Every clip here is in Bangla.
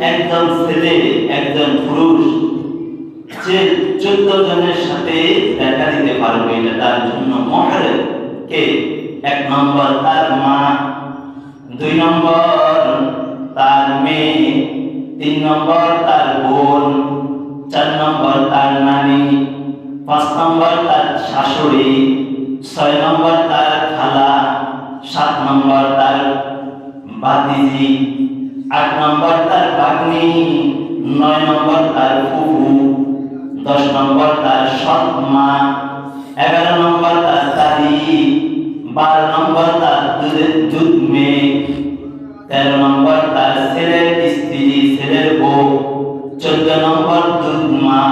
একজন ছেলে একজন পুরুষ যে 14 জনের সাথে দেখা দিতে পারবে, এটা তার জন্য মহরম। কে? 1 নম্বর তার মা, 2 নম্বর তার মেয়ে, 3 নম্বর তার বোন, 4 নম্বর তার নানি, 5 নম্বর তার শাশুড়ি, 6 নম্বর তার খালা, 7 নম্বর তার ভাতিজি, 8 নম্বর তার ভাগ্নি, 9 নম্বর তার ফুফু, 10 নম্বর তার সৎ মা, 11 নম্বর তার দাদি, 12 নম্বর তার দুধ মেয়ে, 13 নম্বর তার ছেলের স্ত্রী, ছেলের বউ, 14 নম্বর দুধ মা।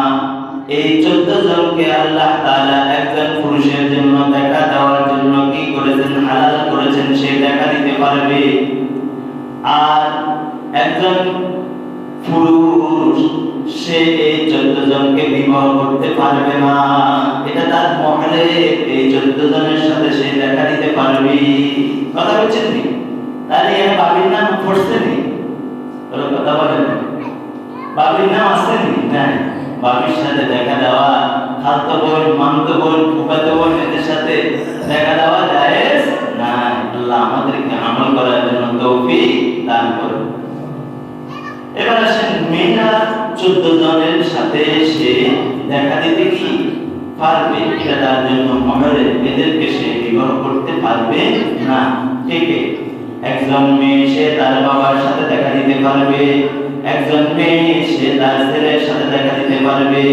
এই 14 জনকে আল্লাহ তাআলা একজন পুরুষের জন্য দেখা দেওয়ার জন্য কি করেছেন? হালাল করেছেন, সে দেখা দিতে পারবে। আর একজন পুরুষ সে এই 14 জনকে বিবাহ করতে পারবে না, এটা তার মহলে। এই 14 জনের সাথে সে দেখা দিতে পারবে। কথা বলছেন নি? তাহলে এর বাবির নাম পড়ছে নি? তোর কথা বলেন, বাবির নাম আছে নি? না, বাবির সাথে দেখা দেওয়া, খালতো বোন, মামতো বোন, ফুফাতো বোন এদের সাথে দেখা দেওয়া জায়েজ না। আল্লাহ আমাদেরকে আমল করার জন্য তৌফিক দান করুন। এবার আসেন, মেয়েরা 14 জনের সাথে সে দেখা দিতে কি পারবে? এটা তার জন্য মহরম, এদেরকে সে বিবাহ করতে পারবে না। ঠিক আছে? একজন মেয়ে সে তার বাবার সাথে দেখা দিতে পারবে, একজন মেয়ে সে তার ছেলের সাথে দেখা দিতে পারবে,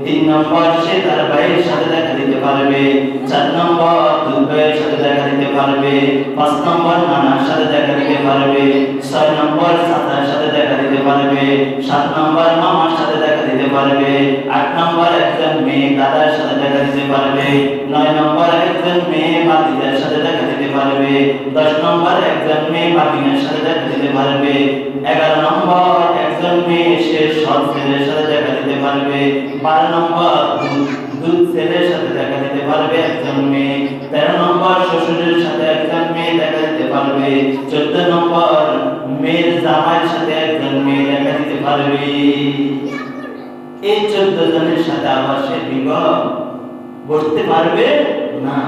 3 নম্বর সে তার ভাইয়ের সাথে দেখা দিতে পারবে, 4 নম্বর দুধ ভাইয়ের সাথে দেখা দিতে পারবে, 5 নম্বর নানার সাথে দেখা দিতে পারবে, 6 নম্বর চাচার সাথে দেখা দিতে পারবে, 7 নম্বর মামার সাথে দেখা দিতে পারবে, 8 নম্বর একজন মেয়ে দাদার সাথে দেখা দিতে পারবে, 9 নম্বর একজন মেয়ে ভাতিজার সাথে দেখা দিতে পারবে, 10 নম্বর একজন মেয়ে ভাগিনের সাথে দেখা দিতে পারবে, 11 নম্বর একজন মেয়ে সে সৎ ছেলের সাথে দেখা দিতে পারবে, 12 নম্বর দুধ ছেলের সাথে দেখা দিতে পারবে একজন মেয়ে, 13 নম্বর শ্বশুরের সাথে একজন মেয়ে দেখা দিতে পারবে, 14 নম্বর মেয়ের জামাইয়ের সাথে একজন মেয়ে দেখা দিতে পারবে। এই 14 জনের সাথে আবার সে বিবাহ করতে পারবে না।